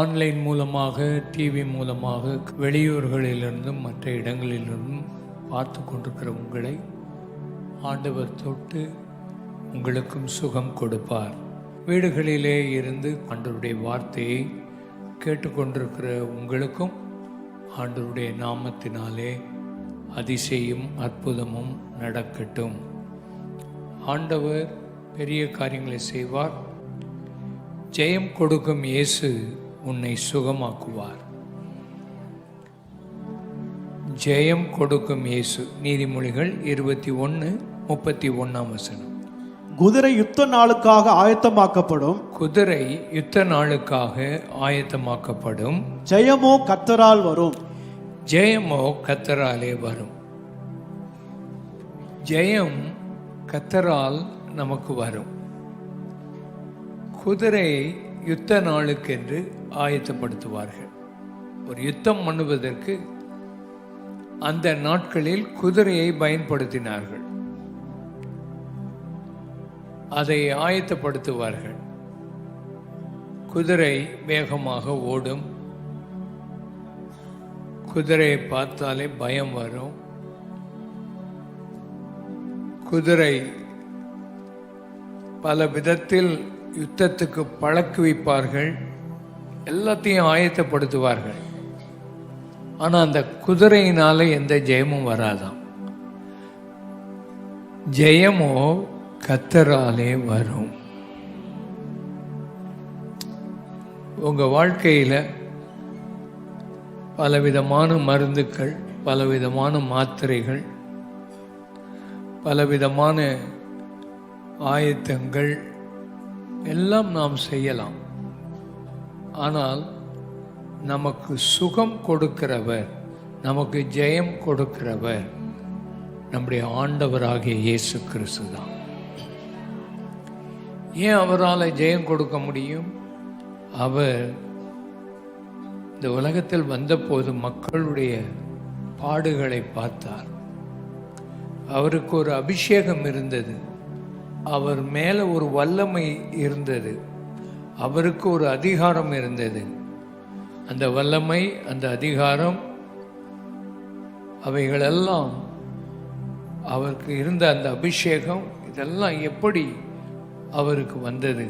Online மூலமாக, TV மூலமாக, வெளியூர்களிலிருந்தும் மற்ற இடங்களிலிருந்தும் பார்த்து கொண்டிருக்கிற உங்களை ஆண்டவர் தொட்டு உங்களுக்கும் சுகம் கொடுப்பார். வீடுகளிலே இருந்து ஆண்டவருடைய வார்த்தையை கேட்டுக்கொண்டிருக்கிற உங்களுக்கும் ஆண்டவருடைய நாமத்தினாலே அதிசயம் அற்புதமும் நடக்கட்டும். ஆண்டவர் பெரிய காரியங்களை செய்வார். ஜெயம் கொடுக்கும் இயேசு உன்னை சுகமாக்குவார். ஜெயம் கொடுக்கும் இயேசு. நீதிமொழிகள் 21:31. குதிரை யுத்த நாளுக்காக ஆயத்தமாக்கப்படும். குதிரை யுத்த நாளுக்காக ஆயத்தமாக்கப்படும். ஜெயமோ கர்த்தரால் வரும். ஜெயமோ கர்த்தராலே வரும். ஜெயம் கர்த்தரால் நமக்கு வரும். குதிரை யுத்த நாளுக்கென்று ஆயத்தப்படுத்துவார்கள். ஒரு யுத்தம் பண்ணுவதற்கு அந்த நாட்களில் குதிரையை பயன்படுத்தினார்கள். அதை ஆயத்தப்படுத்துவார்கள். குதிரை வேகமாக ஓடும். குதிரையை பார்த்தாலே பயம் வரும். குதிரை பல விதத்தில் யுத்தத்துக்கு பழக்குவிப்பார்கள். எல்லாத்தையும் ஆயத்தப்படுத்துவார்கள். ஆனால் அந்த குதிரையினால எந்த ஜெயமும் வராதாம். ஜெயமோ கர்த்தராலே வரும். உங்க வாழ்க்கையில பலவிதமான மருந்துகள், பலவிதமான மாத்திரைகள், பலவிதமான ஆயத்தங்கள் எல்லாம் நாம் செய்யலாம். ஆனால் நமக்கு சுகம் கொடுக்கிறவர், நமக்கு ஜெயம் கொடுக்கிறவர் நம்முடைய ஆண்டவராகிய இயேசு கிறிஸ்து தான். ஏன் அவரால் ஜெயம் கொடுக்க முடியும்? அவர் இந்த உலகத்தில் வந்தபோது மக்களுடைய பாடுகளை பார்த்தார். அவருக்கு ஒரு அபிஷேகம் இருந்தது. அவர் மேலே ஒரு வல்லமை இருந்தது. அவருக்கு ஒரு அதிகாரம் இருந்தது. அந்த வல்லமை, அந்த அதிகாரம், அவைகளெல்லாம் அவருக்கு இருந்த அந்த அபிஷேகம், இதெல்லாம் எப்படி அவருக்கு வந்தது?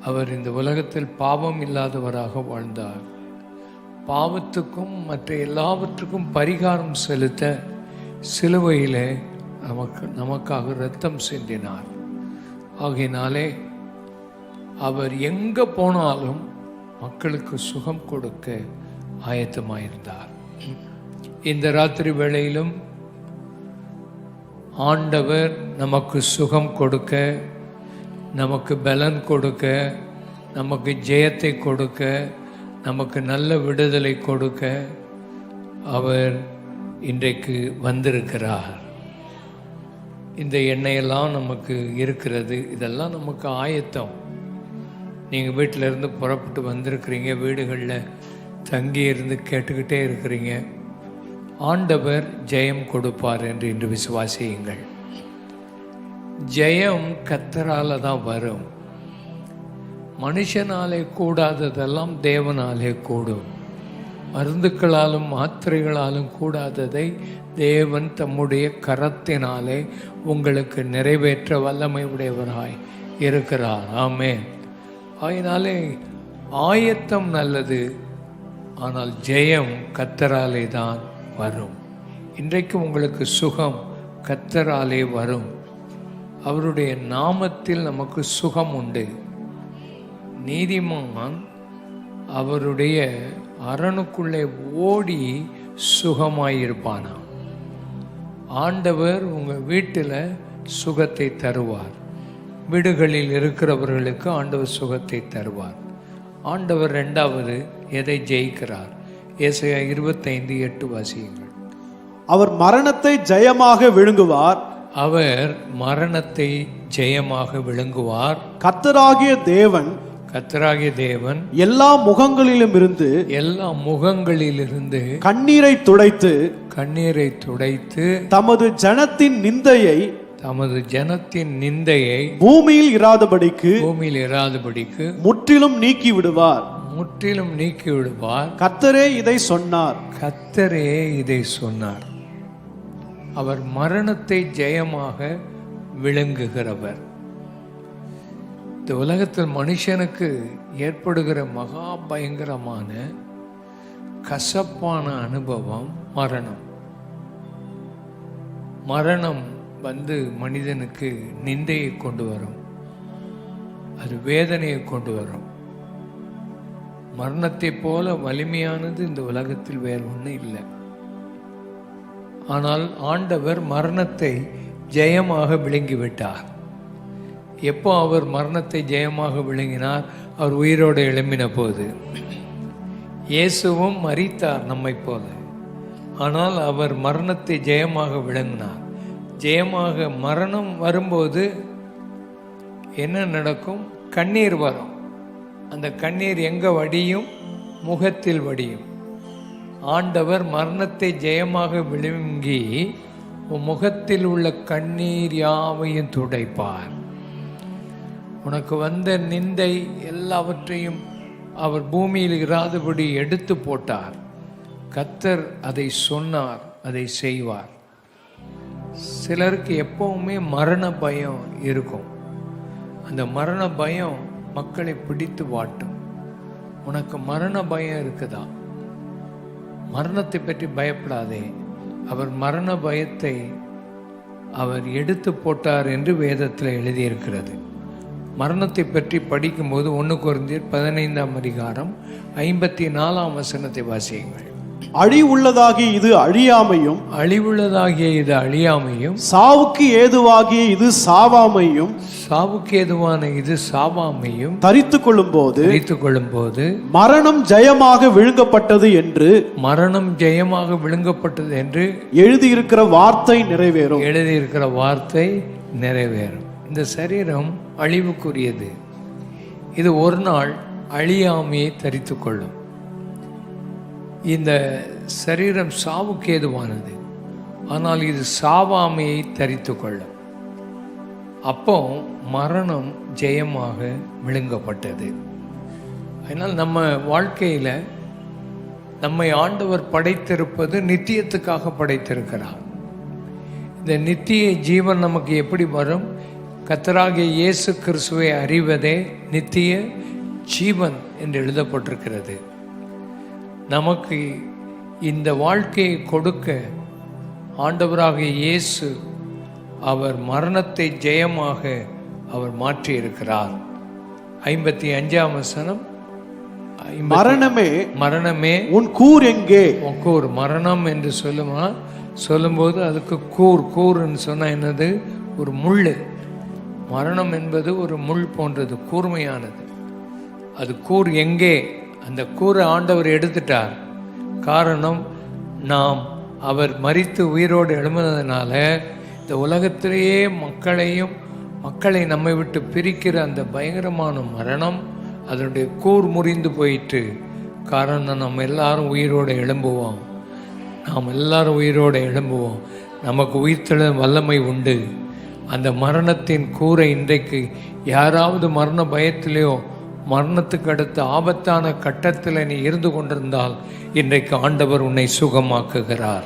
அவர் இந்த உலகத்தில் பாவம் இல்லாதவராக வாழ்ந்தார். பாவத்துக்கும் மற்ற எல்லாவற்றுக்கும் பரிகாரம் செலுத்த சிலுவையிலே நமக்காக இரத்தம் சிந்தினார். ஆகையினாலே அவர் எங்கே போனாலும் மக்களுக்கு சுகம் கொடுக்க ஆயத்தமாயிருந்தார். இந்த ராத்திரி வேளையிலும் ஆண்டவர் நமக்கு சுகம் கொடுக்க, நமக்கு பலன் கொடுக்க, நமக்கு ஜெயத்தை கொடுக்க, நமக்கு நல்ல விடுதலை கொடுக்க அவர் இன்றைக்கு வந்திருக்கிறார். இந்த எண்ணெயெல்லாம் நமக்கு இருக்கிறது. இதெல்லாம் நமக்கு ஆயத்தம். நீங்கள் வீட்டில் இருந்து புறப்பட்டு வந்திருக்கிறீங்க, வீடுகளில் தங்கி இருந்து கேட்டுக்கிட்டே இருக்கிறீங்க. ஆண்டவர் ஜெயம் கொடுப்பார் என்று இன்று விசுவாசியுங்கள். ஜெயம் கர்த்தரால தான் வரும். மனுஷனாலே கூடாததெல்லாம் தேவனாலே கூடும். மருந்துக்களாலும் மாத்திரைகளாலும் கூடாததை தேவன் தம்முடைய கரத்தினாலே உங்களுக்கு நிறைவேற்ற வல்லமை உடையவராய் இருக்கிறார். ஆமென். அதனாலே ஆயத்தம் நல்லது, ஆனால் ஜெயம் கர்த்தராலே தான் வரும். இன்றைக்கு உங்களுக்கு சுகம் கர்த்தராலே வரும். அவருடைய நாமத்தில் நமக்கு சுகம் உண்டு. நீதிமான் அவருடைய அரணுக்குள்ளே ஓடி சுகமாயிருப்பானா. ஆண்டவர் உங்கள் வீட்டில் சுகத்தை தருவார். வீடுகளில் இருக்கிறவர்களுக்கு ஆண்டவர் சுகத்தை தருவார். ஆண்டவர் இரண்டாவது எதை ஜெயிக்கிறார்? ஏசாயா 25:8 வாசியுங்கள். அவர் மரணத்தை ஜெயமாக விழுங்குவார். அவர் மரணத்தை ஜெயமாக விழுங்குவார். கர்த்தராகிய தேவன் எல்லா முகங்களிலும் இருந்து கண்ணீரை துடைத்து தமது ஜனத்தின் நிந்தையை பூமியில் இராதபடிக்கு முற்றிலும் நீக்கி விடுவார். முற்றிலும் நீக்கி விடுவார். கர்த்தரே இதை சொன்னார். கர்த்தரே இதை சொன்னார். அவர் மரணத்தை ஜெயமாக விளங்குகிறவர். இந்த உலகத்தில் மனுஷனுக்கு ஏற்படுகிற மகா பயங்கரமான கசப்பான அனுபவம் மரணம். மரணம் வந்து மனிதனுக்கு நிந்தையை கொண்டு வரும், அது வேதனையை கொண்டு வரும். மரணத்தை போல வலிமையானது இந்த உலகத்தில் வேறு ஒன்றும் இல்லை. ஆனால் ஆண்டவர் மரணத்தை ஜெயமாக விழுங்கிவிட்டார். எப்போ அவர் மரணத்தை ஜெயமாக விழுங்கினார்? அவர் உயிரோடு எழும்பின போது. இயேசுவும் மரித்தார் நம்மை போல, ஆனால் அவர் மரணத்தை ஜெயமாக விளங்கினார். ஜெயமாக மரணம் வரும்போது என்ன நடக்கும்? கண்ணீர் வரும். அந்த கண்ணீர் எங்கே வடியும்? முகத்தில் வடியும். ஆண்டவர் மரணத்தை ஜெயமாக விழுங்கி முகத்தில் உள்ள கண்ணீர் யாவையும் துடைப்பார். உனக்கு வந்த நிந்தை எல்லாவற்றையும் அவர் பூமியில் இராதபடி எடுத்து போட்டார். கர்த்தர் அதை சொன்னார், அதை செய்வார். சிலருக்கு எப்பவுமே மரண பயம் இருக்கும். அந்த மரண பயம் மக்களை பிடித்து வாட்டும். உனக்கு மரண பயம் இருக்குதா? மரணத்தை பற்றி பயப்படாதே. அவர் மரண பயத்தை அவர் எடுத்து போட்டார் என்று வேதத்தில் எழுதியிருக்கிறது. மரணத்தை பற்றி படிக்கும்போது 1 கொரிந்தியர் 15ஆம் அதிகாரம் 54ஆம் வசனத்தை வாசியுங்கள். அழிவுள்ளதாகிய இது அழியாமையும், அழிவுள்ளதாகிய இது அழியாமையும், சாவுக்கு ஏதுவாகிய இது சாவாமையும், சாவுக்கு ஏதுவான இது சாவாமையும் தரித்துக் கொள்ளும் போது மரணம் ஜெயமாக விழுங்கப்பட்டது என்று, மரணம் ஜெயமாக விழுங்கப்பட்டது என்று எழுதியிருக்கிற வார்த்தை நிறைவேறும். எழுதியிருக்கிற வார்த்தை நிறைவேறும். இந்த சரீரம் அழிவுக்குரியது. இது ஒரு நாள் அழியாமையை தரித்து கொள்ளும். இந்த சரீரம் சாவுக்கு ஏதுவானது, ஆனால் இது சாவாமையை தரித்து கொள்ளும். அப்போ மரணம் ஜெயமாக விழுங்கப்பட்டது. அதனால் நம்ம வாழ்க்கையில் நம்மை ஆண்டவர் படைத்திருப்பது நித்தியத்துக்காக படைத்திருக்கிறார். இந்த நித்திய ஜீவன் நமக்கு எப்படி வரும்? கர்த்தராகிய இயேசு கிறிஸ்துவை அறிவதே நித்திய ஜீவன் என்று எழுதப்பட்டிருக்கிறது. நமக்கு இந்த வாழ்க்கையை கொடுக்க ஆண்டவராகிய இயேசு அவர் மரணத்தை ஜெயமாக அவர் மாற்றியிருக்கிறார். 55ஆம் வசனம். மரணமே உன் கூர் எங்கே? உன் கூர். மரணம் என்று சொல்லும்போது அதுக்கு கூர்ன்னு சொன்னா என்னது? ஒரு முள். மரணம் என்பது ஒரு முள் போன்றது, கூர்மையானது. அது கூர் எங்கே? அந்த கூரை ஆண்டவர் எடுத்துட்டார். காரணம், நாம் அவர் மரித்து உயிரோடு எழுந்ததுனால இந்த உலகத்திலேயே மக்களை நம்மை விட்டு பிரிக்கிற அந்த பயங்கரமான மரணம் அதனுடைய கூர் முறிந்து போயிட்டு. காரணம், நம்ம எல்லாரும் உயிரோடு எழும்புவோம். நமக்கு உயிர்த்தெழ வல்லமை உண்டு. அந்த மரணத்தின் கூரை இன்றைக்கு யாராவது மரண பயத்திலேயோ மரணத்துக்கு அடுத்த ஆபத்தான கட்டத்தில் நீ இருந்து கொண்டிருந்தால் இன்றைக்கு ஆண்டவர் உன்னை சுகமாக்குகிறார்.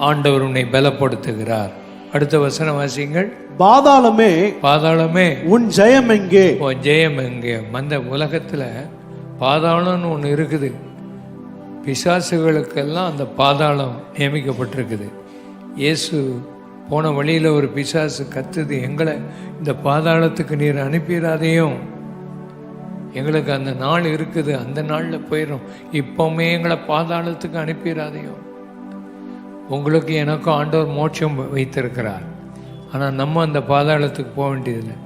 ஆண்டவர் உன்னை பலப்படுத்துகிறார். அடுத்த வசனம் வாசிங்கள். பாதாளமே உன் ஜெயம் எங்கே? உன் ஜெயம் எங்கே? அந்த உலகத்தில் பாதாளம்னு ஒன்று இருக்குது. பிசாசுகளுக்கெல்லாம் அந்த பாதாளம் நியமிக்கப்பட்டிருக்குது. இயேசு போன வழியில் ஒரு பிசாசு கத்துது, எங்களை இந்த பாதாளத்துக்கு நீர் அனுப்பிடாதையும், எங்களுக்கு அந்த நாள் இருக்குது, அந்த நாளில் போயிடும், இப்போவுமே எங்களை பாதாளத்துக்கு அனுப்பிடாதையும். உங்களுக்கு எனக்கும் ஆண்டவர் மோட்சம் வைத்திருக்கிறார். ஆனால் நம்ம அந்த பாதாளத்துக்கு போக வேண்டியதில்லை.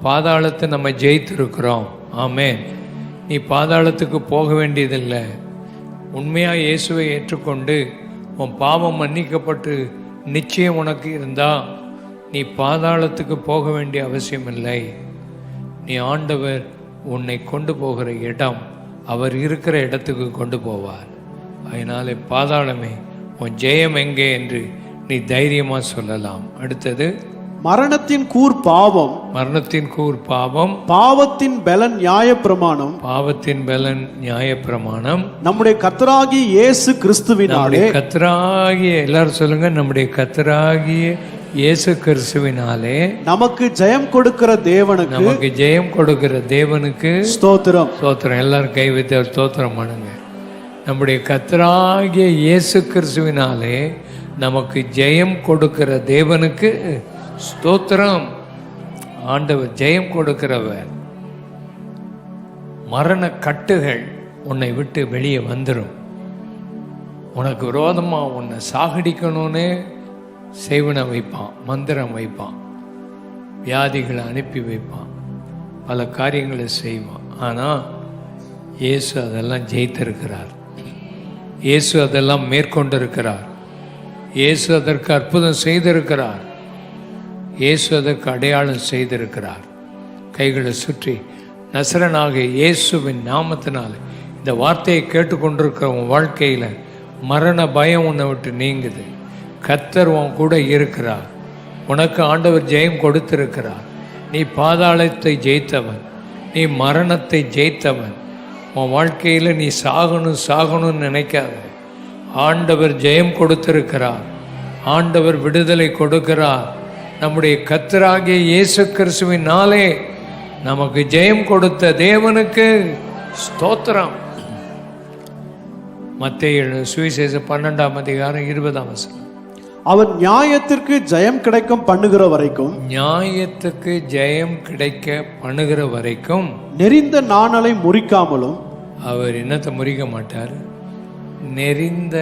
பாதாளத்தை நம்ம ஜெயித்திருக்கிறோம். ஆமென். நீ பாதாளத்துக்கு போக வேண்டியதில்லை. உண்மையாக இயேசுவை ஏற்றுக்கொண்டு உன் பாவம் மன்னிக்கப்பட்டு நிச்சயம் உனக்கு இருந்தால் நீ பாதாளத்துக்கு போக வேண்டிய அவசியம் இல்லை. நீ ஆண்டவர் உன்னை கொண்டு போகிற இடம், அவர் இருக்கிற இடத்துக்கு கொண்டு போவார். அதனால பாதாளமே உன் ஜெயம் எங்கே என்று நீ தைரியமாக சொல்லலாம். அடுத்தது, மரணத்தின் கூர் பாவம், மரணத்தின் கூர் பாவம், பாவத்தின் பலன் நியாயப்பிரமாணம், பாவத்தின் பலன் நியாயப்பிரமாணம், நம்முடைய கர்த்தராகிய இயேசு கிறிஸ்துவினாலே, கர்த்தராகிய எல்லாரும் சொல்லுங்க, நம்முடைய கர்த்தராகிய இயேசு கிறிஸ்துவினாலே நமக்கு ஜெயம் கொடுக்கிற தேவனுக்கு, நமக்கு ஜெயம் கொடுக்கிற தேவனுக்கு ஸ்தோத்திரம். ஸ்தோத்திரம். எல்லாரும் கை வைத்து ஸ்தோத்திரம் பண்ணுங்க. நம்முடைய கர்த்தராகிய இயேசு கிறிஸ்துவினாலே நமக்கு ஜெயம் கொடுக்கிற தேவனுக்கு ஸ்தோத்திரம். ஆண்டவர் ஜெயம் கொடுக்கிறவர். மரண கட்டுகள் உன்னை விட்டு வெளியே வந்துடும். உனக்கு விரோதமா உன்னை சாகடிக்கணும்னு செய்வனை வைப்பான், மந்திரம் வைப்பான், வியாதிகளை அனுப்பி வைப்பான், பல காரியங்களை செய்வான். ஆனால் இயேசு அதெல்லாம் ஜெயித்திருக்கிறார். இயேசு அதெல்லாம் மேற்கொண்டிருக்கிறார். இயேசு அதற்கு அற்புதம் செய்திருக்கிறார். இயேசு அதற்கு அடையாளம் செய்திருக்கிறார். கைகளை சுற்றி நசரனாகிய இயேசுவின் நாமத்தினால் இந்த வார்த்தையை கேட்டுக்கொண்டிருக்கிற உன் வாழ்க்கையில் மரண பயம் உன்னை விட்டு நீங்குது. கர்த்தர் உன் கூட இருக்கிறார். உனக்கு ஆண்டவர் ஜெயம் கொடுத்திருக்கிறார். நீ பாதாளத்தை ஜெயித்தவன், நீ மரணத்தை ஜெயித்தவன். உன் வாழ்க்கையில் நீ சாகணும்னு நினைக்காத. ஆண்டவர் ஜெயம் கொடுத்திருக்கிறார். ஆண்டவர் விடுதலை கொடுக்கிறார். நம்முடைய கர்த்தராகிய இயேசு கிறிஸ்துவினாலே நமக்கு ஜெயம் கொடுத்த தேவனுக்கு ஸ்தோத்திரம். மத்தேயு சுவிசேஷம் 12ஆம் அதிகாரம் 20ஆம் வசனம். அவர் நியாயத்திற்கு ஜெயம் கிடைக்கும் பண்ணுகிற வரைக்கும், நியாயத்துக்கு ஜெயம் கிடைக்க பண்ணுகிற வரைக்கும் நெறிந்த நாணலை முறிக்காமலும், அவர் என்னத்தை முறிக்க மாட்டார்? நெறிந்த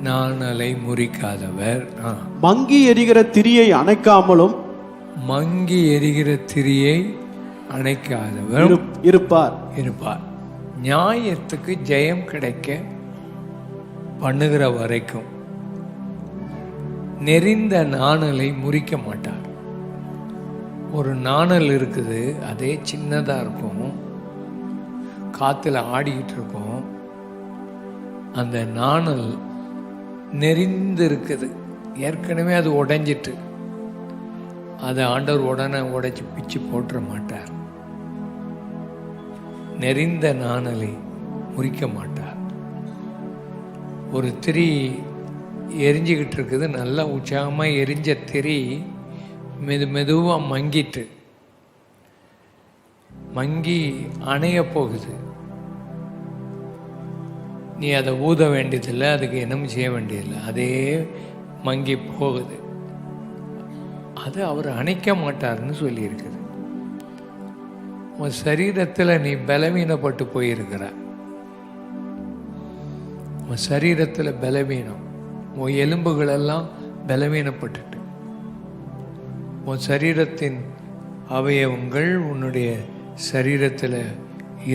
நாணலை முறிக்காதவர். மங்கி எரிகிற திரியை அணைக்காமலும், மங்கி எரிகிற திரியை அணைக்காதவர் இருப்பார். நியாயத்துக்கு ஜெயம் கிடைக்க பண்ணுகிற வரைக்கும் நெறிந்த நாணலை முறிக்க மாட்டார். ஒரு நாணல் இருக்குது, அதே சின்னதாக இருக்கும், காற்றுல ஆடிக்கிட்டு இருக்கும். அந்த நாணல் நெறிந்து இருக்குது, ஏற்கனவே அது உடைஞ்சிட்டு. அதை ஆண்டவர் உடனே உடைச்சி பிச்சு போட்டுற மாட்டார். நெறிந்த நாணலை முறிக்க மாட்டார். ஒரு திரி எரிஞ்சிக்கிட்டு இருக்குது, நல்லா உற்சாகமாக எரிஞ்ச திரி மெதுவாக மங்கி அணைய போகுது. நீ அதை ஊத வேண்டியதில்லை, அதுக்கு என்னமோ செய்ய வேண்டியதில்லை, அதே மங்கி போகுது. அது அவர் அணைக்க மாட்டார்னு சொல்லியிருக்குது. உன் சரீரத்தில் நீ பலவீனப்பட்டு போயிருக்கிற. உன் சரீரத்தில் பலவீனம், உன் எலும்புகளெல்லாம் பலவீனப்பட்டுட்டு, உன் சரீரத்தின் அவயவங்கள், உன்னுடைய சரீரத்தில்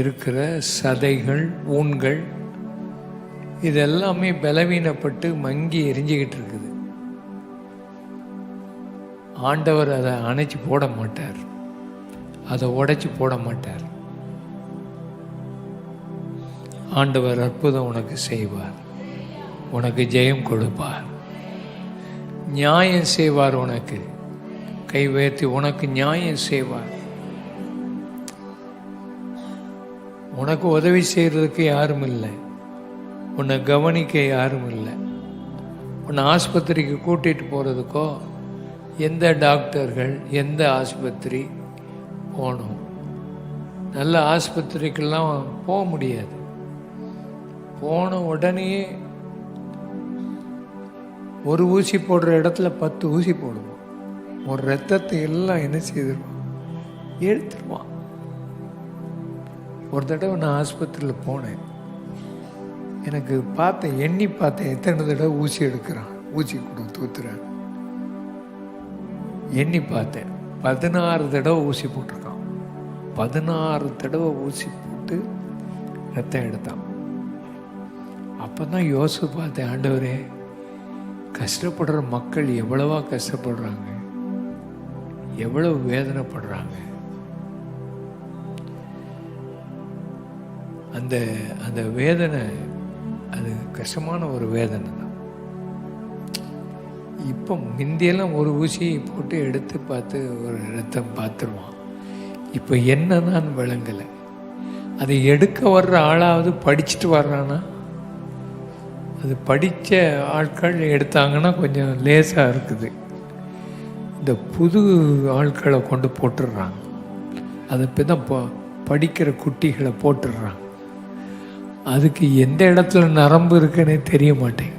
இருக்கிற சதைகள், ஊன்கள், இதெல்லாமே பலவீனப்பட்டு மங்கி எரிஞ்சிக்கிட்டு இருக்குது. ஆண்டவர் அதை அணைச்சி போட மாட்டார், அதை உடைச்சி போட மாட்டார். ஆண்டவர் அற்புதம் உனக்கு செய்வார், உனக்கு ஜெயம் கொடுப்பார், நியாயம் செய்வார். உனக்கு கை உயர்த்தி உனக்கு நியாயம் செய்வார். உனக்கு உதவி செய்கிறதுக்கு யாரும் இல்லை, உன்னை கவனிக்க யாரும் இல்லை. உன்னை ஆஸ்பத்திரிக்கு கூட்டிகிட்டு போகிறதுக்கோ, எந்த டாக்டர்கள், எந்த ஆஸ்பத்திரி போகணும்? நல்ல ஆஸ்பத்திரிக்கெல்லாம் போக முடியாது. போன உடனே ஒரு ஊசி போடுற இடத்துல 10 ஊசி போடுவோம். ஒரு ரத்தத்தை எல்லாம் என்ன செய்திருவான்? எடுத்துருவான். ஒரு தடவை நான் ஆஸ்பத்திரியில் போனேன். எனக்கு எண்ணி பார்த்தேன் எத்தனை தடவை ஊசி எடுக்கிறான், ஊசி கூட தூத்துறான். எண்ணி பார்த்தேன், 16 தடவை ஊசி போட்டிருக்கான். 16 தடவை ஊசி போட்டு ரத்தம் எடுத்தான். அப்போ தான் யோசிச்சு பார்த்தேன், ஆண்டவரே, கஷ்டப்படுற மக்கள் எவ்வளவா கஷ்டப்படுறாங்க, எவ்வளவு வேதனைப்படுறாங்க. அந்த வேதனை, அது கஷ்டமான ஒரு வேதனை தான். இப்போ முந்தியெல்லாம் ஒரு ஊசியை போட்டு எடுத்து பார்த்து ஒரு ரத்தம் பார்த்துருவான். இப்போ என்னதான் விளங்கலை. அதை எடுக்க வர்ற ஆளாவது படிச்சுட்டு வர்றானா? அது படித்த ஆட்கள் எடுத்தாங்கன்னா கொஞ்சம் லேசாக இருக்குது. இந்த புது ஆட்களை கொண்டு போட்டுடுறாங்க. அதை இப்போ தான் படிக்கிற குட்டிகளை போட்டுடுறாங்க. அதுக்கு எந்த இடத்துல நரம்பு இருக்குன்னே தெரிய மாட்டேங்குது.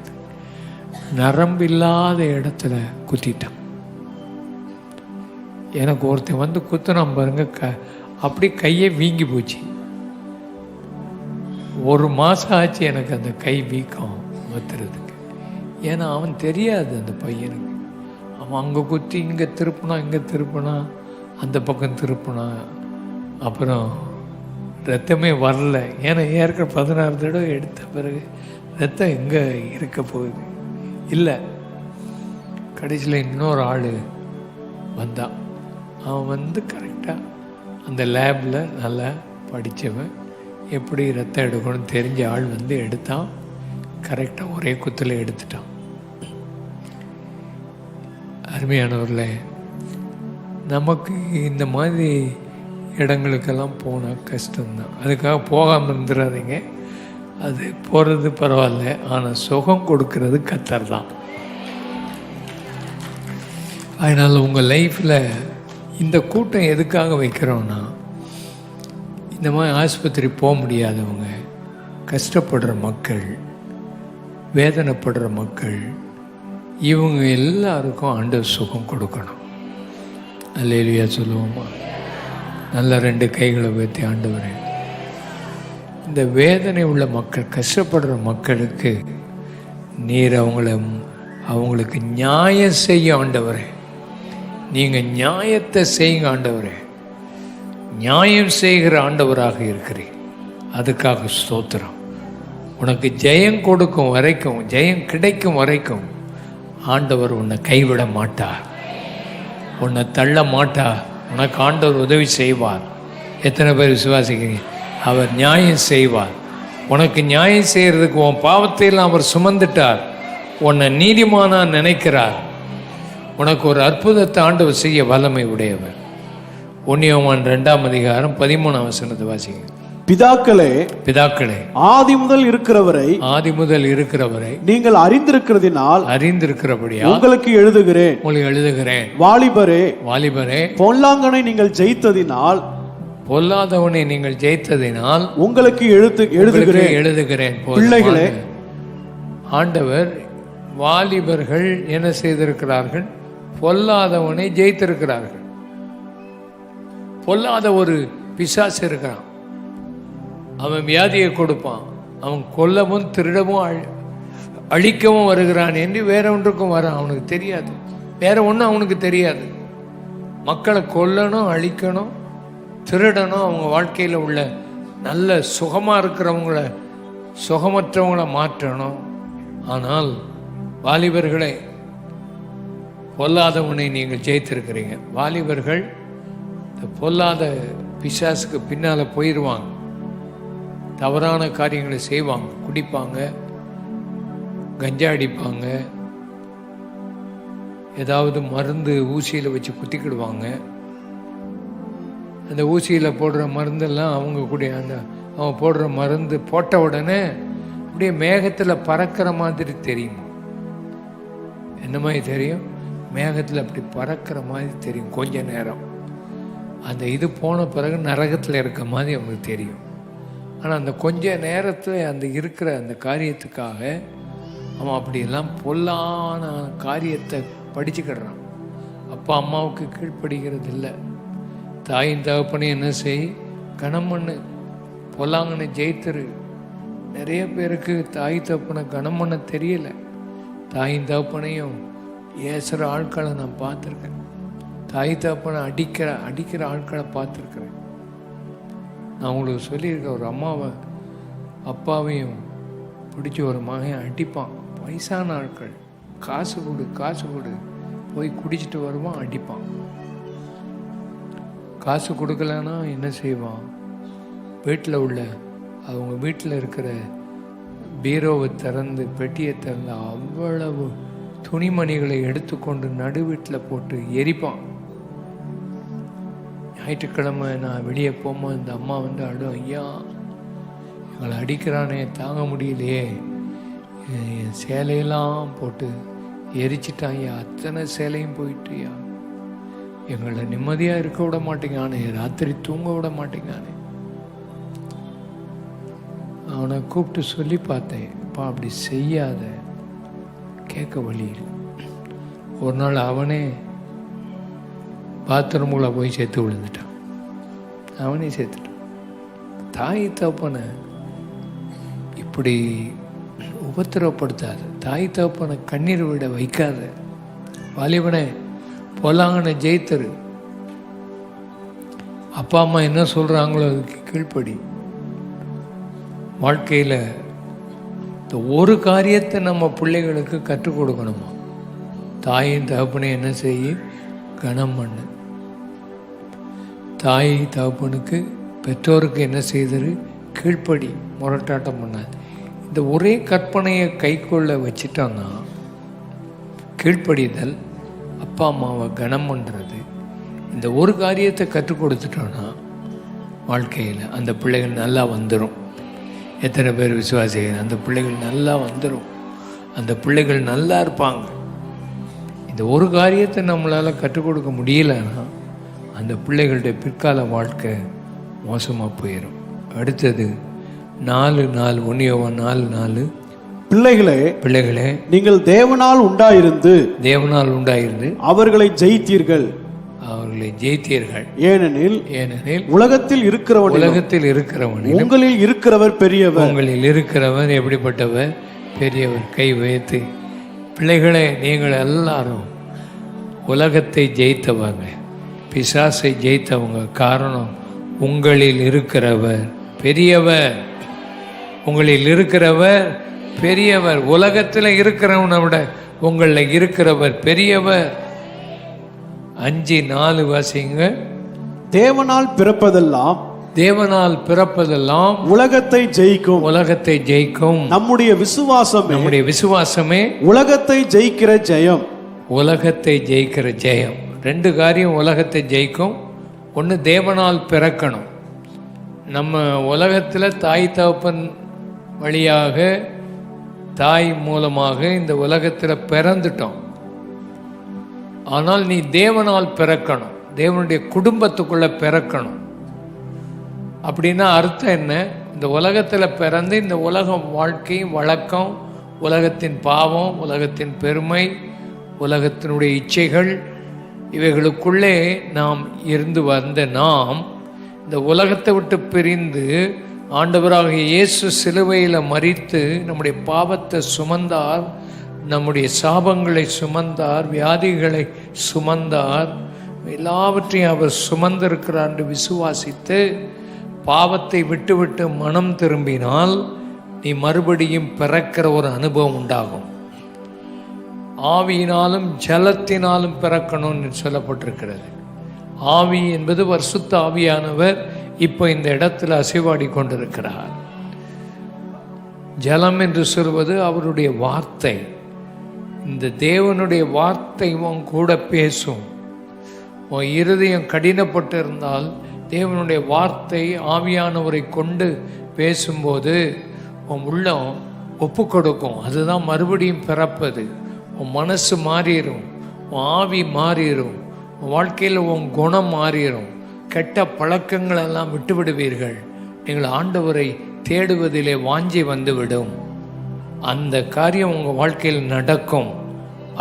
நரம்பு இல்லாத இடத்துல குத்திட்டான். எனக்கு ஒருத்தன் வந்து குத்தினான் பாருங்க, அப்படி கையே வீங்கி போச்சு. 1 மாதம் ஆச்சு எனக்கு அந்த கை வீக்கம் வத்துறதுக்கு. ஏன்னா அவன் தெரியாது, அந்த பையனுக்கு. அவன் அங்கே குத்தி இங்கே திருப்பினா, இங்கே திருப்பினா, அந்த பக்கம் திருப்பினா, அப்புறம் ரத்தமே வரல. ஏன்னா ஏற்கனவே 16 தடவை எடுத்த பிறகு ரத்தம் எங்கே இருக்க போகுது? இல்லை. கடைசியில் இன்னொரு ஆள் வந்தான். அவன் வந்து கரெக்டாக அந்த லேபில் நல்லா படித்தவன், எப்படி ரத்தம் எடுக்கணும்னு தெரிஞ்ச ஆள் வந்து எடுத்தான். கரெக்டாக ஒரே குத்தில் எடுத்துட்டான். அருமையானவர்களே, நமக்கு இந்த மாதிரி இடங்களுக்கெல்லாம் போனால் கஷ்டம்தான். அதுக்காக போகாமல் இருந்துடாதீங்க. அது போகிறது பரவாயில்ல, ஆனால் சுகம் கொடுக்கறது கர்த்தர் தான். அதனால் உங்கள் லைஃப்பில் இந்த கூட்டம் எதுக்காக வைக்கிறோன்னா, இந்த மாதிரி ஆஸ்பத்திரி போக முடியாதவங்க, கஷ்டப்படுற மக்கள், வேதனைப்படுற மக்கள், இவங்க எல்லாருக்கும் ஆண்டவர் சுகம் கொடுக்கணும். அல்லேலூயா சொல்லுவோமா? நல்ல 2 கைகளை உயர்த்தி, ஆண்டவரே, இந்த வேதனை உள்ள மக்கள், கஷ்டப்படுற மக்களுக்கு நீர் அவங்களுக்கு நியாயம் செய்ய ஆண்டவரே. நீங்கள் நியாயத்தை செய்யுங்க ஆண்டவரே. நியாயம் செய்கிற ஆண்டவராக இருக்கிறீர். அதுக்காக ஸ்தோத்திரம். உனக்கு ஜெயம் கொடுக்கும் வரைக்கும், ஜெயம் கிடைக்கும் வரைக்கும் ஆண்டவர் உன்னை கைவிட மாட்டார், உன்னை தள்ள மாட்டார். உனக்கு ஆண்டவர் உதவி செய்வார். எத்தனை பேர் விசுவாசிக்கிறீங்க? அவர் நியாயம் செய்வார். உனக்கு நியாயம் செய்கிறதுக்கு உன் பாவத்தையெல்லாம் அவர் சுமந்துட்டார். உன்னை நீதிமானா நினைக்கிறார். உனக்கு ஒரு அற்புதத்தை ஆண்டவர் செய்ய வல்லமை உடையவர். 1 யோவான் 2ஆம் அதிகாரம் 13ஆம் வசனத்தை வாசிங்க. பிதாக்களே, ஆதி முதல் இருக்கிறவரை நீங்கள் அறிந்திருக்கிறபடியா உங்களுக்கு எழுதுகிறேன். வாலிபரே, பொல்லாங்கனை நீங்கள் ஜெயித்ததினால், பொல்லாதவனை நீங்கள் ஜெயித்ததினால் உங்களுக்கு எழுதுகிறேன். பிள்ளைகளே, ஆண்டவர் வாலிபர்கள் என்ன செய்திருக்கிறார்கள்? பொல்லாதவனை ஜெயித்திருக்கிறார்கள். பொல்லாத ஒரு பிசாசு இருக்கிறான். அவன் வியாதியை கொடுப்பான். அவன் கொல்லவும் திருடவும் அழிக்கவும் வருகிறான் என்று வேற ஒன்றுக்கும் வரான். அவனுக்கு தெரியாது, வேற ஒன்றும் அவனுக்கு தெரியாது. மக்களை கொல்லணும், அழிக்கணும், திருடணும், அவங்க வாழ்க்கையில் உள்ள நல்ல சுகமாக இருக்கிறவங்கள சுகமற்றவங்கள மாற்றணும். ஆனால் வாலிபர்களை, பொல்லாதவனை நீங்கள் ஜெயித்திருக்கிறீங்க. வாலிபர்கள் இந்த பொல்லாத பிசாசுக்கு பின்னால் போயிடுவாங்க. தவறான காரியங்களை செய்வாங்க. குடிப்பாங்க, கஞ்சா அடிப்பாங்க, ஏதாவது மருந்து ஊசியில் வச்சு குத்திக்கிடுவாங்க. அந்த ஊசியில் போடுற மருந்தெல்லாம் அவங்க கூட அவன் போடுற மருந்து போட்ட உடனே அப்படியே மேகத்தில் பறக்கிற மாதிரி தெரியும். என்ன மாதிரி தெரியும்? மேகத்தில் அப்படி பறக்கிற மாதிரி தெரியும். கொஞ்ச நேரம் அந்த இது போன பிறகு நரகத்தில் இருக்க மாதிரி அவங்களுக்கு தெரியும். ஆனால் அந்த கொஞ்ச நேரத்தில் அந்த இருக்கிற அந்த காரியத்துக்காக அவன் அப்படியெல்லாம் பொல்லான காரியத்தை படிச்சுக்கிடுறான். அப்பா அம்மாவுக்கு கீழ்ப்படுகிறது இல்லை. தாயின் தகப்பனை என்ன செய்? கனம் பண்ணு, பொல்லாங்கன்னு ஜெயித்துரு. நிறைய பேருக்கு தாய் தகப்பனை கனம் பண்ண தெரியலை. தாயின் தகப்பனையும் ஏசுகிற ஆட்களை நான் பார்த்துருக்கேன். தாய் தகப்பனை அடிக்கிற ஆட்களை பார்த்துருக்குறேன். நான் உங்களுக்கு சொல்லியிருக்கேன், ஒரு அம்மாவை அப்பாவையும் பிடிச்சி ஒரு மகன் அடிப்பான். வயசான ஆட்கள், காசு கொடு போய் குடிச்சிட்டு வருவான், அடிப்பான். காசு கொடுக்கலன்னா என்ன செய்வான்? வீட்டில் உள்ள அவங்க வீட்டில் இருக்கிற பீரோவை திறந்து, பெட்டியை திறந்து அவ்வளவு துணிமணிகளை எடுத்துக்கொண்டு நடுவீட்டில் போட்டு எரிப்பான். ஞாயிற்றுக்கிழமை நான் வெளியே போகும்போது இந்த அம்மா வந்து அழும், ஐயா எங்களை அடிக்கிறானே, தாங்க முடியலையே, என் சேலையெல்லாம் போட்டு எரிச்சிட்டான் ஐயா, அத்தனை சேலையும் போயிட்டுயா, எங்களை நிம்மதியாக இருக்க விட மாட்டேங்கானே, ராத்திரி தூங்க விட மாட்டேங்கானே. அவனை கூப்பிட்டு சொல்லி பார்த்தேன், அப்பா அப்படி செய்யாத, கேட்க வழி இருக்கு. ஒரு நாள் அவனே பாத்ரூமுக்குள்ள போய் செத்து விழுந்துட்டான். அவனே செத்துட்டான். தாய் தகப்பனை இப்படி உபத்திரப்படுத்தாது, தாய் தகப்பனை கண்ணீர் விட வைக்காத. வாலிபனை பொல்லாங்கனை ஜெயித்தரு. அப்பா அம்மா என்ன சொல்கிறாங்களோ அதுக்கு கீழ்ப்படி. வாழ்க்கையில் இந்த ஒரு காரியத்தை நம்ம பிள்ளைகளுக்கு கற்றுக் கொடுக்கணுமா? தாயின் தகப்பனை என்ன செய்ய? கனம் பண்ணு. தாய் தகப்பனுக்கு பெற்றோருக்கு என்ன செய்தரு? கீழ்ப்படி, முரட்டாட்டம் பண்ணாது. இந்த ஒரே கற்பனையை கைக்கொள்ள வச்சிட்டோன்னா, கீழ்ப்படிதல், அப்பா அம்மாவை கனம் பண்ணுறது, இந்த ஒரு காரியத்தை கற்றுக் கொடுத்துட்டோன்னா வாழ்க்கையில் அந்த பிள்ளைகள் நல்லா வந்துடும். எத்தனை பேர் விசுவாசிகள்? அந்த பிள்ளைகள் நல்லா வந்துடும், அந்த பிள்ளைகள் நல்லா இருப்பாங்க. இந்த ஒரு காரியத்தை நம்மளால் கற்றுக் கொடுக்க முடியலன்னா அந்த பிள்ளைகளுடைய பிற்கால வாழ்க்கை மோசமாக போயிடும். அடுத்தது 4:4 1 யோவான் 4:4, பிள்ளைகளே நீங்கள் தேவனால் உண்டாயிருந்து அவர்களை ஜெயித்தீர்கள். ஏனெனில் உலகத்தில் இருக்கிறவன் உங்களில் இருக்கிறவர் எப்படிப்பட்டவர்? பெரியவர். கை வைத்து, பிள்ளைகளே நீங்கள் எல்லாரும் உலகத்தை ஜெயித்தவங்க, பிசாசை ஜெயித்தவங்க. காரணம், உங்களில் இருக்கிறவர் பெரியவர். உங்களில் இருக்கிறவர் பெரியவர். உலகத்தில் இருக்கிறவனை விட உங்களில் இருக்கிறவர் பெரியவர். 5:4 வாசிங்க. தேவனால் பிறப்பதெல்லாம் உலகத்தை ஜெயிக்கும். நம்முடைய விசுவாசமே உலகத்தை ஜெயிக்கிற ஜெயம். 2 காரியம் உலகத்தை ஜெயிக்கும். ஒன்று, தேவனால் பிறக்கணும். நம்ம உலகத்தில் தாய் தகப்பன் வழியாக, தாய் மூலமாக இந்த உலகத்தில் பிறந்துட்டோம். ஆனால் நீ தேவனால் பிறக்கணும், தேவனுடைய குடும்பத்துக்குள்ளே பிறக்கணும். அப்படின்னா அர்த்தம் என்ன? இந்த உலகத்தில் பிறந்து இந்த உலகம் வாழ்க்கை வழக்கம், உலகத்தின் பாவம், உலகத்தின் பெருமை, உலகத்தினுடைய இச்சைகள், இவைகளுக்குள்ளே நாம் இருந்து வந்த நாம் இந்த உலகத்தை விட்டு பிரிந்து ஆண்டவராகிய இயேசு சிலுவையில் மரித்து நம்முடைய பாவத்தை சுமந்தார், நம்முடைய சாபங்களை சுமந்தார், வியாதிகளை சுமந்தார், எல்லாவற்றையும் அவர் சுமந்திருக்கிறார் என்று விசுவாசித்து பாவத்தை விட்டுவிட்டு மனம் திரும்பினால் நீ மறுபடியும் பிறக்கிற ஒரு அனுபவம் உண்டாகும். ஆவியினாலும் ஜலத்தினாலும் பிறக்கணும்னு சொல்லப்பட்டிருக்கிறது. ஆவி என்பது பரிசுத்த ஆவியானவர் இப்போ இந்த இடத்துல அசைவாடி கொண்டிருக்கிறார். ஜலம் என்று சொல்வது அவருடைய வார்த்தை. இந்த தேவனுடைய வார்த்தை உன் கூட பேசும். உன் இருதயம் கடினப்பட்டு இருந்தால் தேவனுடைய வார்த்தை ஆவியானவரை கொண்டு பேசும்போது உன் உள்ளம் ஒப்பு கொடுக்கும். அதுதான் மறுபடியும் பிறப்பது. உன் மனசு மாறிடும், உன் ஆவி மாறிடும், உன் வாழ்க்கையில் உன் குணம் மாறிடும். கெட்ட பழக்கங்கள் எல்லாம் விட்டுவிடுவீர்கள். நீங்கள் ஆண்டவரை தேடுவதிலே வாஞ்சி வந்துவிடும். அந்த காரியம் உங்கள் வாழ்க்கையில் நடக்கும்.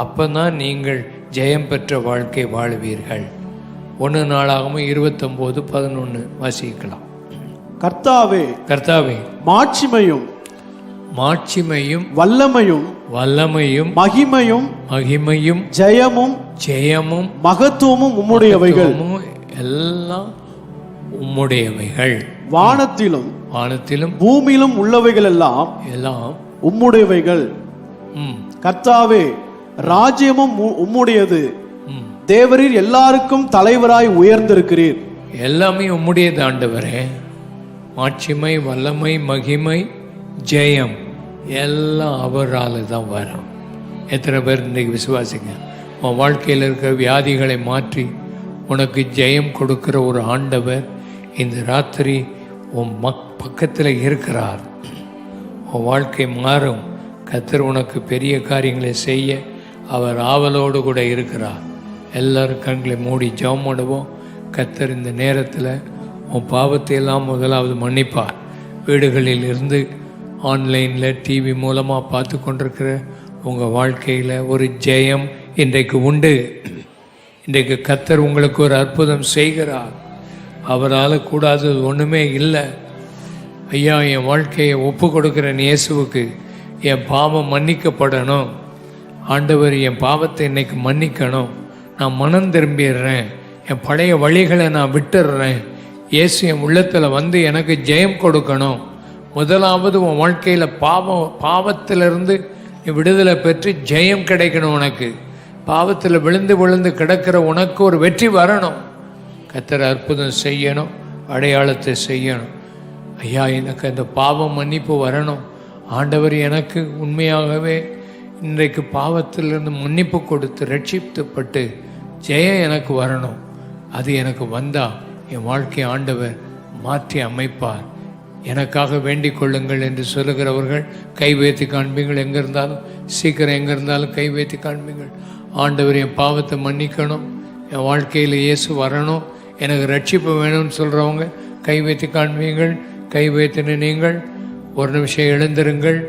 அப்போ தான் நீங்கள் ஜெயம் பெற்ற வாழ்க்கை வாழுவீர்கள். 1 நாளாகவும் 29:11 வாசிக்கலாம். கர்த்தாவே மாட்சிமையும் வல்லமையும் மகிமையும் ஜெயமும் மகத்துவமும் உம்முடையவைகள், எல்லாம் உம்முடையவைகள். வானத்திலும் பூமியிலும் உள்ளவைகள் எல்லாம் உம்முடையவைகள். கர்த்தாவே, ராஜ்யமும் உம்முடையது. தேவரீர் எல்லாருக்கும் தலைவராய் உயர்ந்திருக்கிறீர். எல்லாமே உம்முடையது ஆண்டவரே. மாட்சிமை, வல்லமை, மகிமை, ஜெயம் எல்லாம் அவரால் தான் வரும். எத்தனை பேர் இன்றைக்கு விசுவாசிங்க? உன் வாழ்க்கையில் இருக்கிற வியாதிகளை மாற்றி உனக்கு ஜெயம் கொடுக்கிற ஒரு ஆண்டவர் இந்த ராத்திரி உன் பக்கத்தில் இருக்கிறார். உன் வாழ்க்கை மாறும். கர்த்தர் உனக்கு பெரிய காரியங்களை செய்ய அவர் ஆவலோடு கூட இருக்கிறார். எல்லாரும் கண்களை மூடி ஜெபம் பண்ணுவோம். கர்த்தர் இந்த நேரத்தில் உன் பாவத்தை எல்லாம் முதலாவது மன்னிப்பார். வீடுகளில் இருந்து ஆன்லைனில் டிவி மூலமாக பார்த்து கொண்டிருக்கிற உங்கள் வாழ்க்கையில் ஒரு ஜெயம் இன்றைக்கு உண்டு. இன்றைக்கு கர்த்தர் உங்களுக்கு ஒரு அற்புதம் செய்கிறார். அவரால் கூடாதது ஒன்றுமே இல்லை. ஐயா, என் வாழ்க்கையை ஒப்பு கொடுக்குறேன் இயேசுவுக்கு. என் பாவம் மன்னிக்கப்படணும். ஆண்டவர் என் பாவத்தை இன்னைக்கு மன்னிக்கணும். நான் மனம் திரும்பிடுறேன். என் பழைய வழிகளை நான் விட்டுடுறேன். இயேசு என் உள்ளத்தில் வந்து எனக்கு ஜெயம் கொடுக்கணும். முதலாவது உன் வாழ்க்கையில் பாவத்திலிருந்து விடுதலை பெற்று ஜெயம் கிடைக்கணும். உனக்கு பாவத்தில் விழுந்து விழுந்து கிடக்கிற உனக்கு ஒரு வெற்றி வரணும். கர்த்தர் அற்புதம் செய்யணும், அடையாளத்தை செய்யணும். ஐயா, எனக்கு அந்த பாவம் மன்னிப்பு வரணும். ஆண்டவர் எனக்கு உண்மையாகவே இன்றைக்கு பாவத்திலிருந்து மன்னிப்பு கொடுத்து ரட்சிக்கப்பட்டு ஜெயம் எனக்கு வரணும். அது எனக்கு வந்தால் என் வாழ்க்கை ஆண்டவர் மாற்றி அமைப்பார். எனக்காக வேண்டிக் கொள்ளுங்கள் என்று சொல்லுகிறவர்கள் கை வைத்து காண்பீங்கள். எங்கே இருந்தாலும் சீக்கிரம் எங்கே இருந்தாலும் கை வைத்து காண்பீங்கள். ஆண்டவர் என் பாவத்தை மன்னிக்கணும், என் வாழ்க்கையில் இயேசு வரணும், எனக்கு ரட்சிப்பு வேணும்னு சொல்கிறவங்க கை வைத்து காண்பீங்கள். கை வைத்துன்னு நீங்கள் ஒரு நிமிஷம் எழுந்திருங்கள்.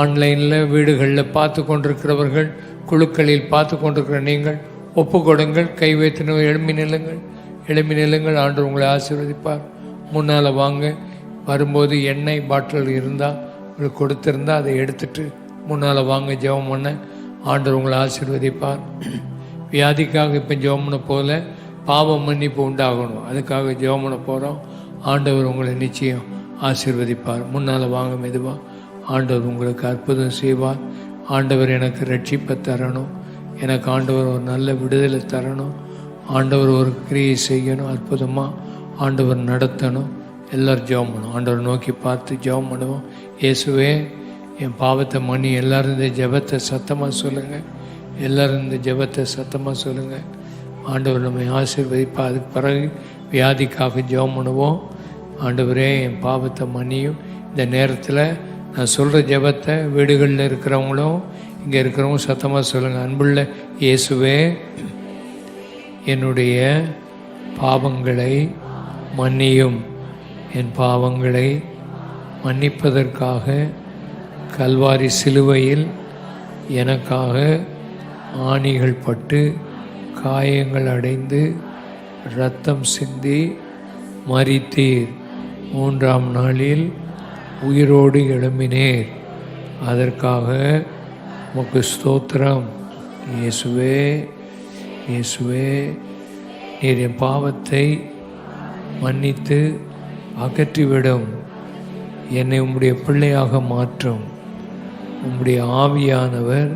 ஆன்லைனில் வீடுகளில் பார்த்து கொண்டிருக்கிறவர்கள், குழுக்களில் பார்த்து கொண்டிருக்கிற நீங்கள் ஒப்பு கொடுங்கள். கை வைத்து எழும்பி நில்லுங்கள், எழும்பி நில்லுங்கள். ஆண்டவர் உங்களை ஆசீர்வதிப்பார். முன்னால் வாங்க. வரும்போது எண்ணெய் பாட்டில் இருந்தால் உங்களுக்கு கொடுத்துருந்தா அதை எடுத்துட்டு முன்னால் வாங்க. ஜெபம் பண்ண ஆண்டவர் உங்களை ஆசீர்வதிப்பார். வியாதிக்காக இப்போ ஜெபம் பண்ண போல பாவ மன்னிப்பு உண்டாகணும், அதுக்காக ஜெபம் பண்ண போகிறோம். ஆண்டவர் உங்களை நிச்சயம் ஆசீர்வதிப்பார். முன்னால் வாங்க மெதுவாக. ஆண்டவர் உங்களுக்கு அற்புதம் செய்வார். ஆண்டவர் எனக்கு ரட்சிப்பை தரணும், எனக்கு ஆண்டவர் ஒரு நல்ல விடுதலை தரணும், ஆண்டவர் ஒரு கிரியை செய்யணும், அற்புதமாக ஆண்டவர் நடத்தணும். எல்லோரும் ஜெபம் பண்ணுவோம். ஆண்டவர் நோக்கி பார்த்து ஜெபம் பண்ணுவோம். இயேசுவே, என் பாவத்தை மன்னி. எல்லோரும் இந்த ஜெபத்தை சத்தமாக சொல்லுங்கள். எல்லோரும் இந்த ஜெபத்தை சத்தமாக சொல்லுங்கள். ஆண்டவர் நம்மை ஆசீர்வதிப்பா. அதுக்கு பிறகு வியாதிக்காக ஜெபம் பண்ணுவோம். ஆண்டவரே, என் பாவத்தை மன்னியும். இந்த நேரத்தில் நான் சொல்கிற ஜெபத்தை வீடுகளில் இருக்கிறவங்களும் இங்கே இருக்கிறவங்க சத்தமாக சொல்லுங்கள். அன்புள்ள இயேசுவே, என்னுடைய பாவங்களை மன்னியும். என் பாவங்களை மன்னிப்பதற்காக கல்வாரி சிலுவையில் எனக்காக ஆணிகள் பட்டு காயங்கள் அடைந்து இரத்தம் சிந்தி மரித்தீர். 3ஆம் நாளில் உயிரோடு எழும்பினீர். அதற்காக உமக்கு ஸ்தோத்திரம். இயேசுவே, இயேசுவே, நீர் என் பாவத்தை மன்னித்து அகற்றிவிடும். என்னை உம்முடைய பிள்ளையாக மாற்றும். உம்முடைய ஆவியானவர்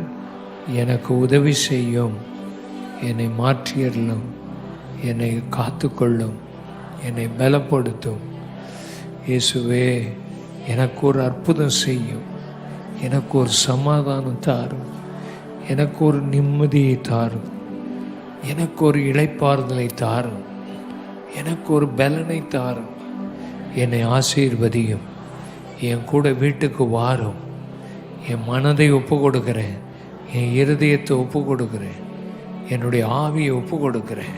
எனக்கு உதவி செய்யும். என்னை மாற்றியறலும், என்னை காத்துக்கொள்ளும், என்னை பலப்படுத்தும். இயேசுவே, எனக்கு ஒரு அற்புதம் செய்யும். எனக்கு ஒரு சமாதானம் தாரும். எனக்கு ஒரு நிம்மதியை தாரும். எனக்கு ஒரு இளைப்பாறுதலை தாரும். எனக்கு ஒரு பலனை தாரும். என்னை ஆசீர்வதியும். என் கூட வீட்டுக்கு வாரும். என் மனதை ஒப்பு கொடுக்கிறேன். என் இருதயத்தை ஒப்பு கொடுக்கிறேன். என்னுடைய ஆவியை ஒப்பு கொடுக்கிறேன்.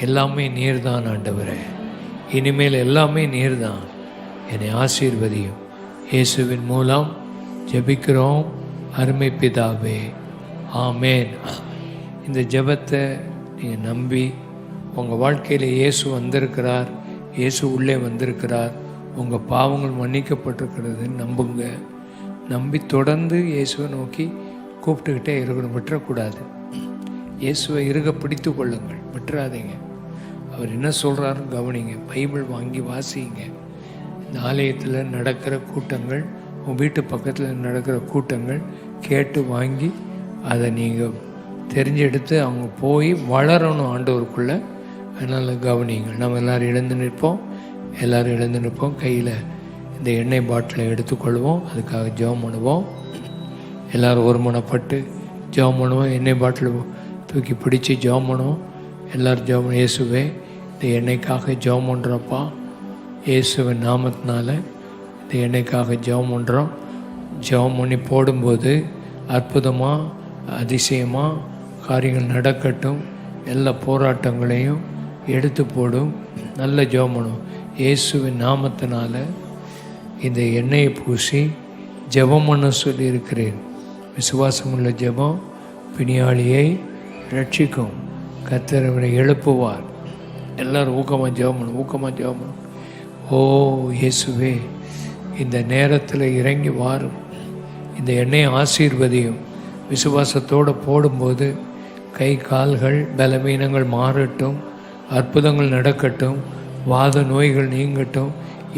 எல்லாமே நீர்தான் ஆண்டவரே. இனிமேல் எல்லாமே நீர்தான். என்னை ஆசீர்வதியும். இயேசுவின் மூலம் ஜெபிக்கிறோம் அருமை பிதாவே, ஆமேன். இந்த ஜெபத்தை நீங்கள் நம்பி உங்கள் வாழ்க்கையில் இயேசு வந்திருக்கிறார், இயேசு உள்ளே வந்திருக்கிறார், உங்கள் பாவங்கள் மன்னிக்கப்பட்டிருக்கிறது நம்புங்க. நம்பி தொடர்ந்து இயேசுவை நோக்கி கூப்பிட்டுக்கிட்டே இருக்கணும், விட்டுறக்கூடாது. இயேசுவை இருக பிடித்து கொள்ளுங்கள், விட்டுறாதீங்க. அவர் என்ன சொல்கிறாருன்னு கவனிங்க. பைபிள் வாங்கி வாசிங்க. இந்த ஆலயத்தில் நடக்கிற கூட்டங்கள், உங்கள் வீட்டு பக்கத்தில் நடக்கிற கூட்டங்கள் கேட்டு வாங்கி அதை நீங்கள் தெரிஞ்செடுத்து அவங்க போய் வளரணும் ஆண்டவருக்குள்ளே. அதனால் கவனிங்கள். நம்ம எல்லோரும் எழுந்து நிற்போம். எல்லோரும் எழுந்து நிற்போம். கையில் இந்த எண்ணெய் பாட்டிலை எடுத்துக்கொள்வோம். அதுக்காக ஜெபம் பண்ணுவோம். எல்லோரும் ஒருமனப்பட்டு ஜெபம் பண்ணுவோம். எண்ணெய் பாட்டில் தூக்கி பிடிச்சி ஜெபம் பண்ணுவோம். எல்லோரும் ஜெபம். இயேசுவே, இந்த எண்ணெய்க்காக ஜெபம் பண்ணுறப்பா. இயேசுவின் நாமத்தினால இந்த எண்ணெய்க்காக ஜெபம் பண்ணுறோம். ஜெபம் பண்ணி போடும்போது அற்புதமாக அதிசயமாக காரியங்கள் நடக்கட்டும். எல்லா போராட்டங்களையும் எடுத்து போடும். நல்ல ஜெபம் பண்ணுவோம். இயேசுவின் நாமத்தினால இந்த எண்ணெயை பூசி ஜெபம் பண்ண சொல்லியிருக்கிறேன். விசுவாசமுள்ள ஜெபம் பிணியாளியை ரட்சிக்கும். கர்த்தர் அவரை எழுப்புவார். எல்லோரும் ஊக்கமாக ஜெபம் பண்ணணும். ஊக்கமாக ஜெபம் பண்ணணும். ஓ இயேசுவே, இந்த நேரத்தில் இறங்கி வாரும். இந்த எண்ணெயை ஆசீர்வதியும். விசுவாசத்தோடு போடும்போது கை கால்கள் பலவீனங்கள் மாறட்டும். அற்புதங்கள் நடக்கட்டும். வாத நோய்கள் நீங்கட்டும்.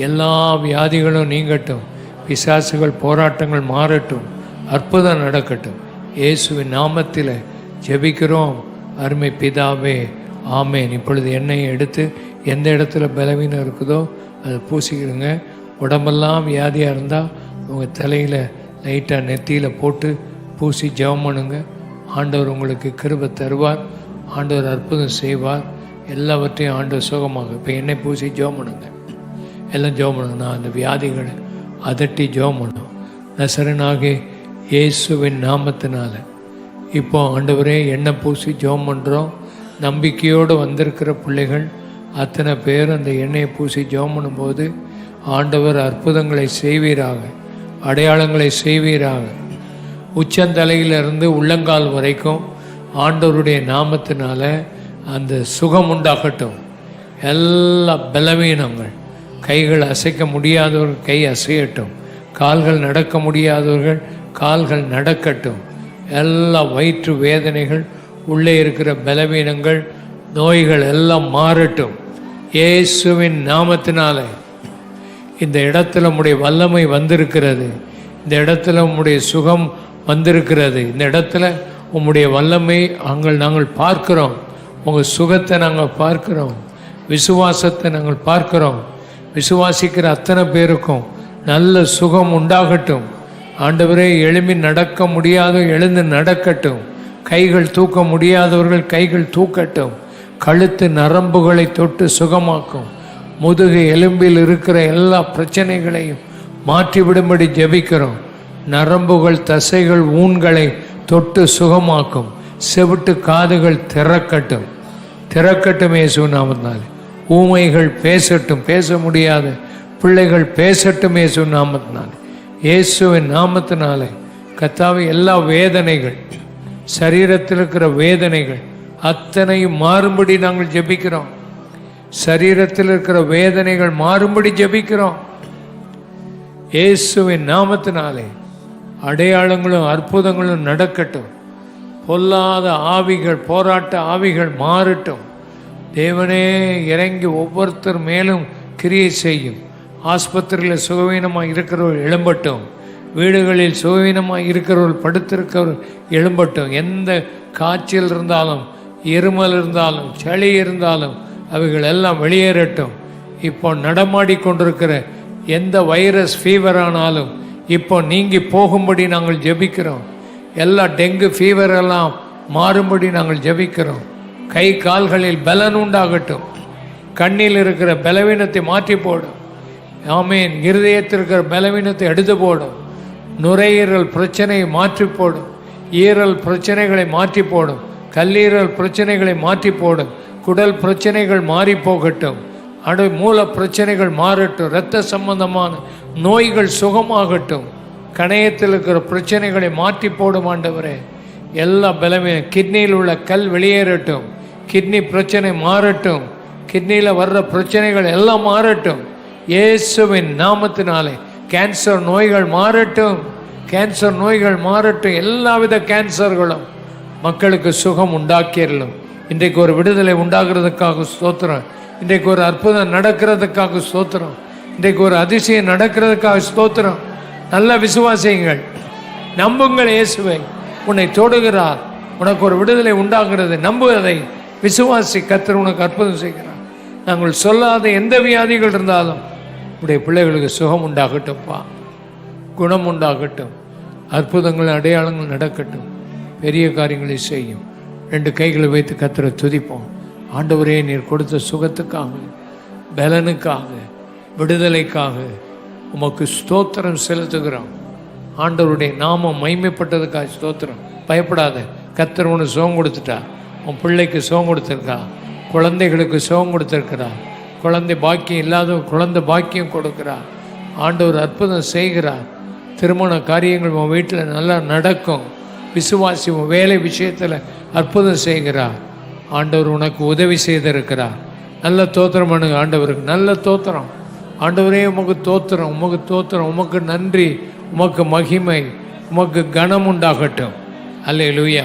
எல்லா வியாதிகளும் நீங்கட்டும். பிசாசுகள் போராட்டங்கள் மாறட்டும். அற்புதம் நடக்கட்டும். இயேசுவின் நாமத்தில் ஜெபிக்கிறோம் அருமை பிதாவே, ஆமேன். இப்பொழுது எண்ணெயை எடுத்து எந்த இடத்துல பலவீனம் இருக்குதோ அதை பூசிக்கிறங்க. உடம்பெல்லாம் வியாதியாக இருந்தால் உங்கள் தலையில் லைட்டாக நெத்தியில் போட்டு பூசி ஜெபம் பண்ணுங்க. ஆண்டவர் உங்களுக்கு கிருபை தருவார். ஆண்டவர் அற்புதம் செய்வார். எல்லாவற்றையும் ஆண்டவர் சுகமாக. இப்போ எண்ணெய் பூசி ஜெபம் பண்ணுங்க. எல்லாம் ஜெபம் பண்ணுங்க. நான் அந்த வியாதிகளை அதட்டி ஜெபம் பண்ணும். நசரனாகிய இயேசுவின் நாமத்தினால இப்போ ஆண்டவரே எண்ணெய் பூசி ஜெபம் பண்ணுறோம். நம்பிக்கையோடு வந்திருக்கிற பிள்ளைகள் அத்தனை பேர் அந்த எண்ணெயை பூசி ஜெபம் பண்ணும்போது ஆண்டவர் அற்புதங்களை செய்வீராக. அடையாளங்களை செய்வீராக. உச்சந்தலையிலிருந்து உள்ளங்கால் வரைக்கும் ஆண்டவருடைய நாமத்தினால அந்த சுகம் உண்டாகட்டும். எல்லா பலவீனங்கள், கைகள் அசைக்க முடியாதவர்கள் கை அசையட்டும். கால்கள் நடக்க முடியாதவர்கள் கால்கள் நடக்கட்டும். எல்லா வயிற்று வேதனைகள், உள்ளே இருக்கிற பலவீனங்கள், நோய்கள் எல்லாம் மாறட்டும். இயேசுவின் நாமத்தினால இந்த இடத்துல உம்முடைய வல்லமை வந்திருக்கிறது. இந்த இடத்துல உம்முடைய சுகம் வந்திருக்கிறது. இந்த இடத்துல உம்முடைய வல்லமை நாங்கள் பார்க்கிறோம். உங்கள் சுகத்தை நாங்கள் பார்க்கிறோம். விசுவாசத்தை நாங்கள் பார்க்கிறோம். விசுவாசிக்கிற அத்தனை பேருக்கும் நல்ல சுகம் உண்டாகட்டும். ஆண்டவரே, எழும்பி நடக்க முடியாத எழுந்து நடக்கட்டும். கைகள் தூக்க முடியாதவர்கள் கைகள் தூக்கட்டும். கழுத்து நரம்புகளை தொட்டு சுகமாக்கும். முதுகு எலும்பில் இருக்கிற எல்லா பிரச்சனைகளையும் மாற்றிவிடும்படி ஜெபிக்கிறோம். நரம்புகள், தசைகள், ஊன்களை தொட்டு சுகமாக்கும். செவிட்டு காதுகள் திறக்கட்டும். திறக்கட்டும் இயேசு நாமத்தினாலே. ஊமைகள் பேசட்டும். பேச முடியாத பிள்ளைகள் பேசட்டும் இயேசு நாமத்தினாலே. இயேசுவின் நாமத்தினாலே கர்த்தாவே, எல்லா வேதனைகள், சரீரத்தில் இருக்கிற வேதனைகள் அத்தனையும் மாறும்படி நாங்கள் ஜெபிக்கிறோம். சரீரத்தில் இருக்கிற வேதனைகள் மாறும்படி ஜெபிக்கிறோம். இயேசுவின் நாமத்தினாலே அடையாளங்களும் அற்புதங்களும் நடக்கட்டும். பொல்லாத ஆவிகள், போராட்ட ஆவிகள் மாறட்டும். தேவனே இறங்கி ஒவ்வொருத்தர் மேலும் கிரியை செய்யும். ஆஸ்பத்திரியில் சுகவீனமாக இருக்கிறவர்கள் எழும்பட்டும். வீடுகளில் சுகவீனமாக இருக்கிறவர்கள், படுத்திருக்கிறவர்கள் எழும்பட்டும். எந்த காய்ச்சல் இருந்தாலும், இருமல் இருந்தாலும், சளி இருந்தாலும் அவைகள் எல்லாம் வெளியேறட்டும். இப்போ நடமாடி கொண்டிருக்கிற எந்த வைரஸ் ஃபீவர் ஆனாலும் இப்போ நீங்கி போகும்படி நாங்கள் ஜெபிக்கிறோம். எல்லா டெங்கு ஃபீவர் எல்லாம் மாறும்படி நாங்கள் ஜெபிக்கிறோம். கை கால்களில் பலன் உண்டாகட்டும். கண்ணில் இருக்கிற பலவீனத்தை மாற்றி போடும். ஆமேன். இருதயத்தில் இருக்கிற பலவீனத்தை எடுத்து போடும். நுரையீரல் பிரச்சனையை மாற்றி போடும். ஈரல் பிரச்சனைகளை மாற்றி போடும். கல்லீரல் பிரச்சனைகளை மாற்றி போடும். குடல் பிரச்சனைகள் மாறி போகட்டும். மூல பிரச்சனைகள் மாறட்டும். இரத்த சம்பந்தமான நோய்கள் சுகமாகட்டும். கணையத்தில் இருக்கிற பிரச்சனைகளை மாற்றி போடும் ஆண்டவரே. எல்லா பலவீனம், கிட்னியில் உள்ள கல் வெளியேறட்டும். கிட்னி பிரச்சனை மாறட்டும். கிட்னியில் வர்ற பிரச்சனைகள் எல்லாம் மாறட்டும். இயேசுவின் நாமத்தினாலே கேன்சர் நோய்கள் மாறட்டும். கேன்சர் நோய்கள் மாறட்டும். எல்லாவித கேன்சர்களும் மக்களுக்கு சுகம் உண்டாக்கிடலும். இன்றைக்கு ஒரு விடுதலை உண்டாகிறதுக்காக ஸ்தோத்திரம். இன்றைக்கு ஒரு அற்புதம் நடக்கிறதுக்காக ஸ்தோத்திரம். இன்றைக்கு ஒரு அதிசயம் நடக்கிறதுக்காக ஸ்தோத்திரம். நல்ல விசுவாசியுங்கள், நம்புங்கள். இயேசுவை உன்னை தொடுகிறார். உனக்கு ஒரு விடுதலை உண்டாகிறது. நம்புவதை விசுவாசி. கர்த்தர் உனக்கு அற்புதம் செய்கிறார். நாங்கள் சொல்லாத எந்த வியாதிகள் இருந்தாலும் உடைய பிள்ளைகளுக்கு சுகம் உண்டாகட்டும்ப்பா. குணம் உண்டாகட்டும். அற்புதங்கள், அடையாளங்கள் நடக்கட்டும். பெரிய காரியங்களை செய்யும். 2 கைகளை வைத்து கர்த்தரை துதிப்போம். ஆண்டவரே, நீர் கொடுத்த சுகத்துக்காக, பலனுக்காக, விடுதலைக்காக உமக்கு ஸ்தோத்திரம் செலுத்துகிறோம். ஆண்டவருடைய நாமம் மைமைப்பட்டதுக்காக ஸ்தோத்திரம். பயப்படாத, கர்த்தர் உனக்கு சுகம் கொடுத்துட்டார். உன் பிள்ளைக்கு சுகம் கொடுத்துருக்கா, குழந்தைகளுக்கு சுகம் கொடுத்துருக்கிறார். குழந்தை பாக்கியம் இல்லாத குழந்தை பாக்கியம் கொடுக்கிறார். ஆண்டவர் அற்புதம் செய்கிறார். திருமண காரியங்கள் உன் வீட்டில் நல்லா நடக்கும். விசுவாசி உன் வேலை விஷயத்தில் அற்புதம் செய்கிறார். ஆண்டவர் உனக்கு உதவி செய்திருக்கிறார். நல்ல தோத்திரம் பண்ணுங்க ஆண்டவருக்கு, நல்ல தோத்திரம். ஆண்டவரே, உமக்கு தோத்திரம், உமக்கு தோத்திரம், உமக்கு நன்றி, உமக்கு மகிமை, உமக்கு கனம் உண்டாகட்டும். அல்லேலூயா.